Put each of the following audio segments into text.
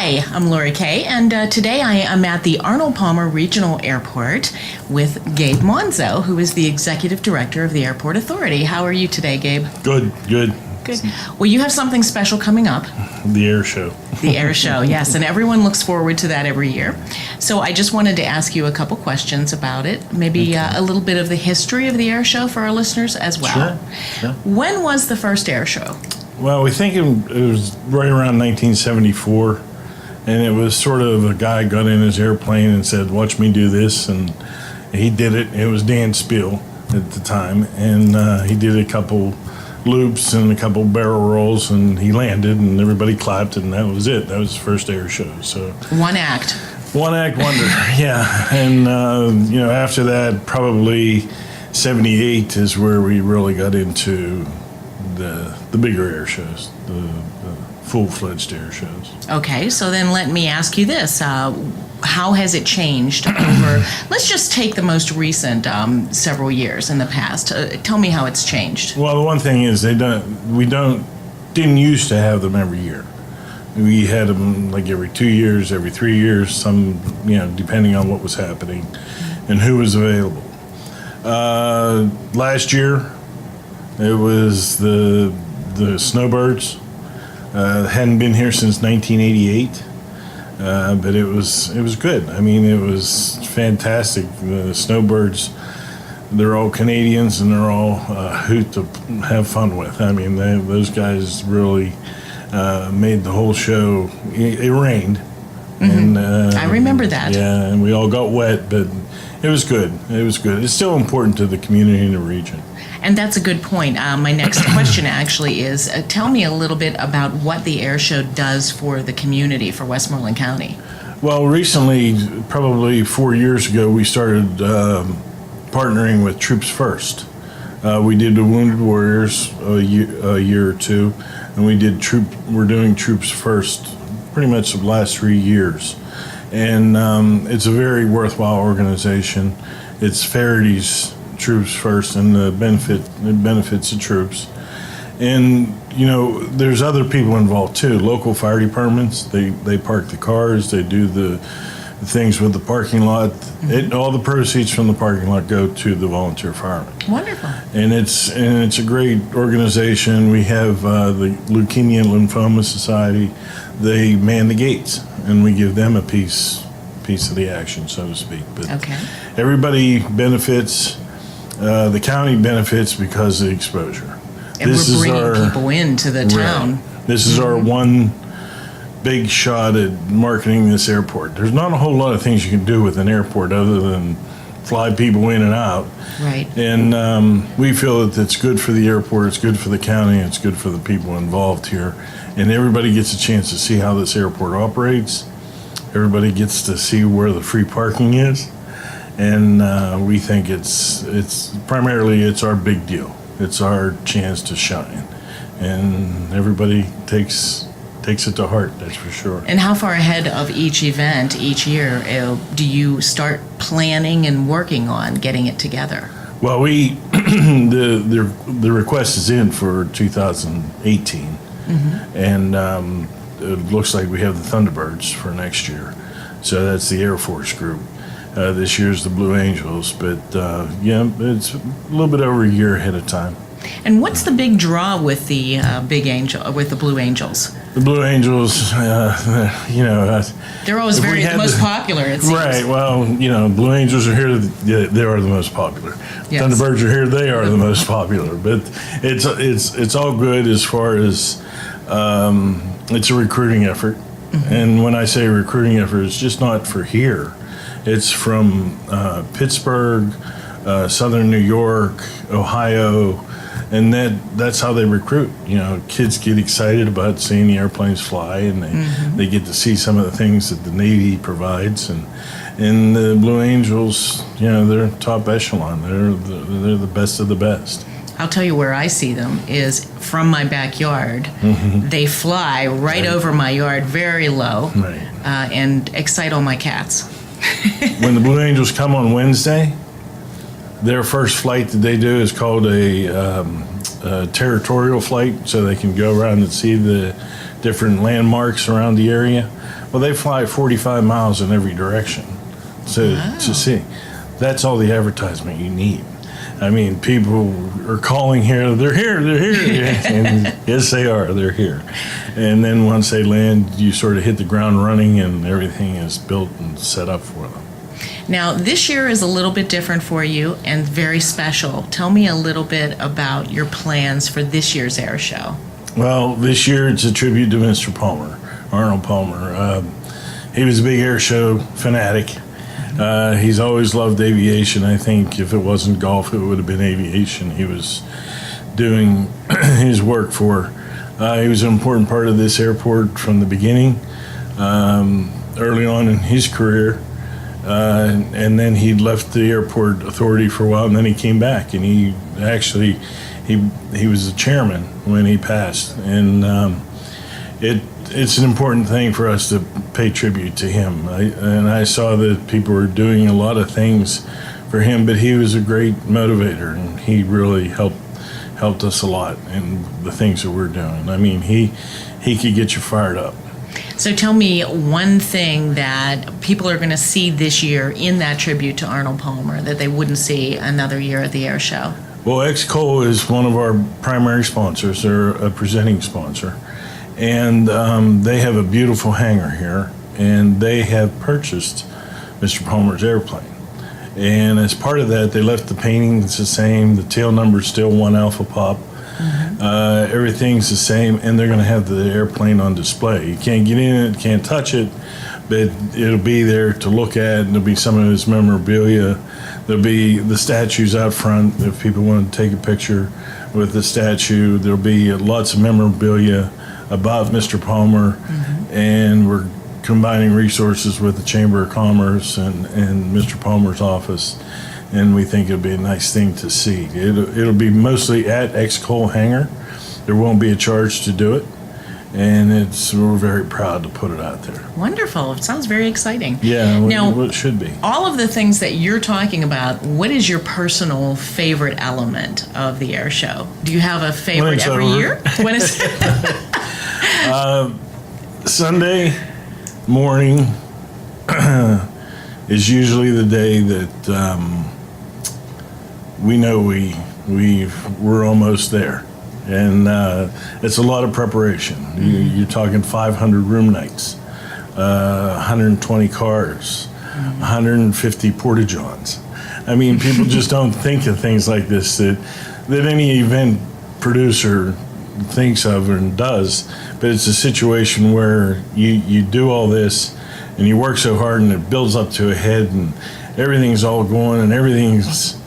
Hi, I'm Lora Kay, and today I am at the Arnold Palmer Regional Airport with Gabe Monzo, who is the Executive Director of the Airport Authority. How are you today, Gabe? Good. Good. Well, you have something special coming up. The Air Show. The Air Show, yes, and everyone looks forward to that every year. So I just wanted to ask you a couple questions about it, maybe a little bit of the history of the Air Show for our listeners as well. Sure. When was the first Air Show? Well, we think it was right around 1974, and it was sort of a guy got in his airplane and said, "Watch me do this," and he did it. It was Dan Spiel at the time, and he did a couple loops and a couple barrel rolls, and he landed, and everybody clapped, and that was it. That was his first Air Show. So One act wonder. Yeah. And after that, probably 78 is where we really got into the bigger air shows, the full-fledged air shows. Okay, so then let me ask you this. How has it changed over, let's just take the most recent several years in the past. Tell me how it's changed. Well, the one thing is didn't used to have them every year. We had them like every 2 years, every 3 years, some, depending on what was happening and who was available. Last year, it was the Snowbirds. Hadn't been here since 1988. But it was good. I mean, it was fantastic. The Snowbirds, they're all Canadians, and they're all a hoot to have fun with. I mean, those guys really made the whole show. It rained. Mm-hmm. And I remember that. Yeah, and we all got wet, but it was good. It's still important to the community and the region. And that's a good point. My next question actually is, tell me a little bit about what the Air Show does for the community, for Westmoreland County. Well, recently, probably 4 years ago, we started partnering with Troops First. We did the Wounded Warriors a year or two, and we're doing Troops First pretty much the last 3 years. And it's a very worthwhile organization. It's Faraday Troops First, and it benefits the troops. And there's other people involved too. Local fire departments, they park the cars, they do the things with the parking lot. All the proceeds from the parking lot go to the volunteer firemen. Wonderful. And it's a great organization. We have the Leukemia and Lymphoma Society. They man the gates, and we give them a piece of the action, so to speak. But okay. Everybody benefits. The county benefits because of the exposure. And we're bringing people into the town. Right. This is our one big shot at marketing this airport. There's not a whole lot of things you can do with an airport other than fly people in and out. Right. And we feel that it's good for the airport, it's good for the county, it's good for the people involved here. And everybody gets a chance to see how this airport operates. Everybody gets to see where the free parking is. And we think it's primarily our big deal. It's our chance to shine, and everybody takes it to heart. That's for sure. And how far ahead of each event each year do you start planning and working on getting it together? Well, the request is in for 2018, and it looks like we have the Thunderbirds for next year. So that's the Air Force group. This year's the Blue Angels, but it's a little bit over a year ahead of time. And what's the big draw with the with the Blue Angels? The Blue Angels, they're always the most popular. It seems. Right. Well, Blue Angels are here. They are the most popular. Yes. Thunderbirds are here. They are the most popular. But it's all good as far as it's a recruiting effort. Mm-hmm. And when I say recruiting effort, it's just not for here. It's from Pittsburgh, Southern New York, Ohio, and that's how they recruit. Kids get excited about seeing the airplanes fly, and they get to see some of the things that the Navy provides. And the Blue Angels, they're top echelon. They're the best of the best. I'll tell you where I see them is from my backyard. Mm-hmm. They fly right over my yard, very low, and excite all my cats. When the Blue Angels come on Wednesday, their first flight that they do is called a territorial flight, so they can go around and see the different landmarks around the area. Well, they fly 45 miles in every direction to see. That's all the advertisement you need. I mean, people are calling here, they're here. And yes, they are, they're here. And then once they land, you sort of hit the ground running and everything is built and set up for them. Now, this year is a little bit different for you and very special. Tell me a little bit about your plans for this year's air show. Well, this year it's a tribute to Mr. Palmer, Arnold Palmer. He was a big air show fanatic. He's always loved aviation. I think if it wasn't golf, it would have been aviation he was doing his work for. He was an important part of this airport from the beginning, early on in his career. And then he left the airport authority for a while, and then he came back, and he was the chairman when he passed, and it's an important thing for us to pay tribute to him. I saw that people were doing a lot of things for him, but he was a great motivator, and he really helped us a lot in the things that we're doing. I mean, he could get you fired up. So tell me one thing that people are going to see this year in that tribute to Arnold Palmer that they wouldn't see another year at the air show. Well, X-Cole is one of our primary sponsors. They're a presenting sponsor. And they have a beautiful hangar here. And they have purchased Mr. Palmer's airplane. And as part of that, they left the paintings the same. The tail number's still 1 Alpha Pop. Everything's the same, and they're going to have the airplane on display. You can't get in it, can't touch it, but it'll be there to look at, and there'll be some of his memorabilia. There'll be the statues out front if people want to take a picture with the statue. There'll be lots of memorabilia about Mr. Palmer, and we're combining resources with the Chamber of Commerce and Mr. Palmer's office. And we think it'll be a nice thing to see. It'll be mostly at X-Cole Hangar. There won't be a charge to do it, and we're very proud to put it out there. Wonderful. It sounds very exciting. Yeah, now, well, it should be. All of the things that you're talking about, what is your personal favorite element of the air show? Do you have a favorite every year? When is Sunday morning is usually the day that we know we're almost there, and it's a lot of preparation. You're talking 500 room nights, 120 cars, 150 porta-johns. I mean, people just don't think of things like this that any event producer thinks of and does, but it's a situation where you do all this and you work so hard and it builds up to a head and everything's all going and everything's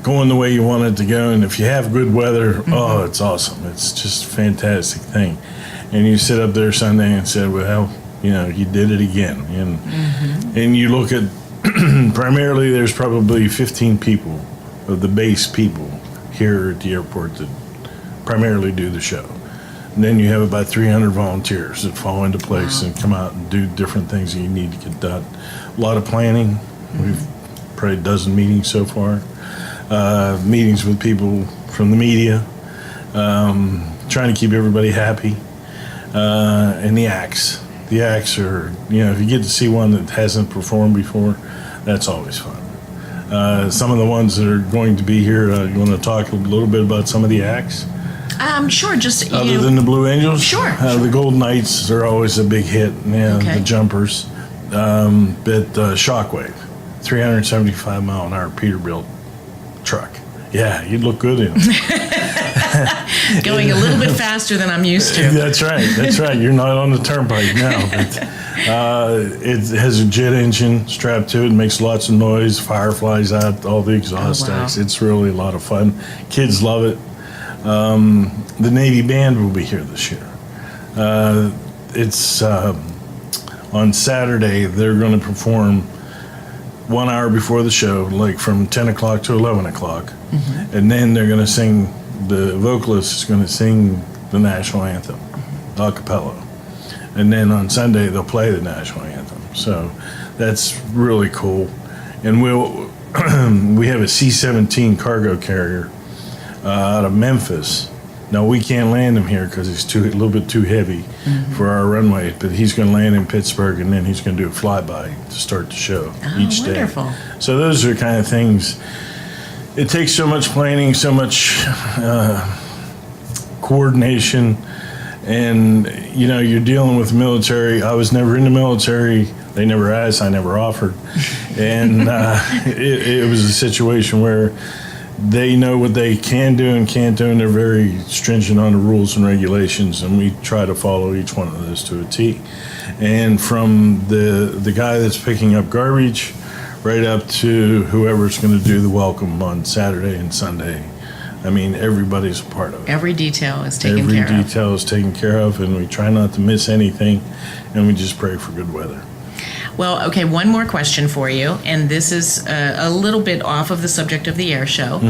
going the way you want it to go, and if you have good weather, oh, it's awesome. It's just a fantastic thing. And you sit up there Sunday and say, well, you did it again. And you look at, primarily there's probably 15 people of the base people here at the airport that primarily do the show. And then you have about 300 volunteers that fall into place and come out and do different things that you need to get done. A lot of planning. We've probably a dozen meetings so far. Meetings with people from the media, trying to keep everybody happy. And the acts. The acts are, if you get to see one that hasn't performed before, that's always fun. Some of the ones that are going to be here, you want to talk a little bit about some of the acts? Sure, just Other than the Blue Angels? Sure. The Golden Knights are always a big hit, the jumpers. But Shockwave, 375 mile an hour Peterbilt truck. Yeah, you'd look good in it. Going a little bit faster than I'm used to. That's right. You're not on the turnpike now. But, it has a jet engine strapped to it, makes lots of noise, fire flies out, all the exhaust stacks. It's really a lot of fun. Kids love it. The Navy Band will be here this year. It's on Saturday. They're going to perform 1 hour before the show, like from 10 o'clock to 11 o'clock. And then they're going to sing, the vocalist is going to sing the national anthem, a cappella. And then on Sunday, they'll play the national anthem. So that's really cool. And we have a C-17 cargo carrier out of Memphis Now, we can't land him here because he's a little bit too heavy for our runway, but he's going to land in Pittsburgh, and then he's going to do a flyby to start the show each day. Wonderful. So those are kind of things. It takes so much planning, so much coordination, and, you know, you're dealing with military. I was never in the military. They never asked. I never offered. And it was a situation where they know what they can do and can't do, and they're very stringent on the rules and regulations, and we try to follow each one of those to a T. And from the guy that's picking up garbage right up to whoever's going to do the welcome on Saturday and Sunday, I mean, everybody's a part of it. Every detail is taken care of. Every detail is taken care of, and we try not to miss anything, and we just pray for good weather. Well, okay, one more question for you, and this is a little bit off of the subject of the air show.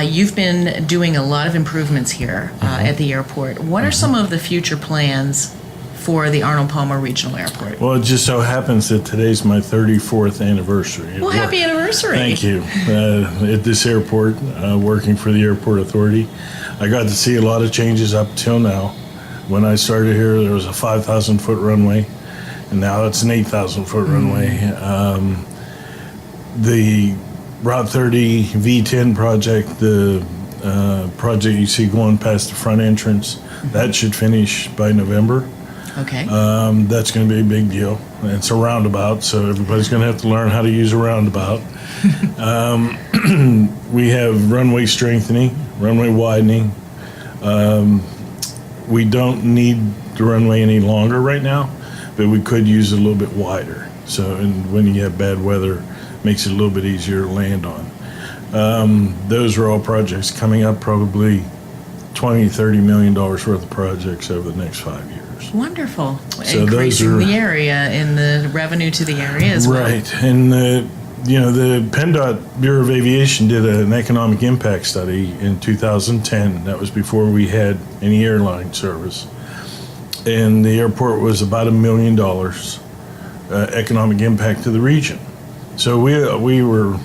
You've been doing a lot of improvements here at the airport. What are some of the future plans for the Arnold Palmer Regional Airport? Well, it just so happens that today's my 34th anniversary. Well, happy anniversary. Thank you. At this airport, working for the Airport Authority, I got to see a lot of changes up till now. When I started here, there was a 5,000-foot runway, and now it's an 8,000-foot runway. The Route 30 V10 project, the project you see going past the front entrance, that should finish by November. Okay. That's going to be a big deal. It's a roundabout, so everybody's going to have to learn how to use a roundabout. We have runway strengthening, runway widening. We don't need the runway any longer right now, but we could use it a little bit wider. So, and when you have bad weather, it makes it a little bit easier to land on. Those are all projects coming up, probably $20-30 million worth of projects over the next 5 years. Wonderful. So increasing the area and the revenue to the area as well. Right. And the PennDOT Bureau of Aviation did an economic impact study in 2010. That was before we had any airline service. And the airport was about $1 million economic impact to the region. So we were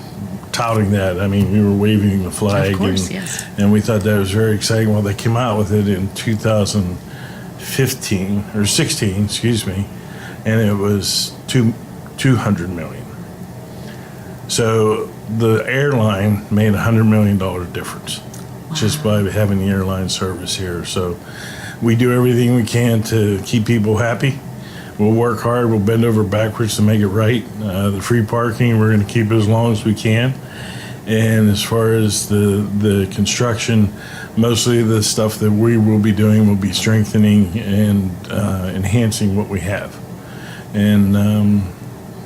touting that. I mean, we were waving the flag. Of course, yes. And we thought that was very exciting. Well, they came out with it in 2015 or 16, excuse me, and it was 200 million. So the airline made $100 million difference just by having the airline service here. So we do everything we can to keep people happy. We'll work hard. We'll bend over backwards to make it right. The free parking, we're going to keep it as long as we can. And as far as the construction, mostly the stuff that we will be doing will be strengthening and enhancing what we have. And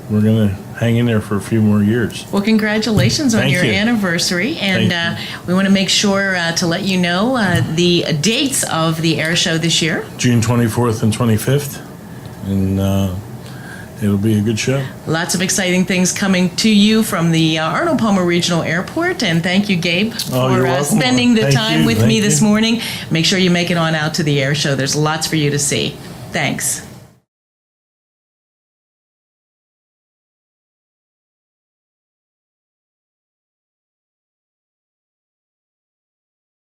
we're going to hang in there for a few more years. Well, congratulations on Thank your you. anniversary. And we want to make sure to let you know the dates of the air show this year. June 24th and 25th. And it'll be a good show. Lots of exciting things coming to you from the Arnold Palmer Regional Airport. And thank you, Gabe, Oh, for you're welcome. spending the Thank time you. with Thank me this you. morning. Make sure you make it on out to the air show. There's lots for you to see. Thanks.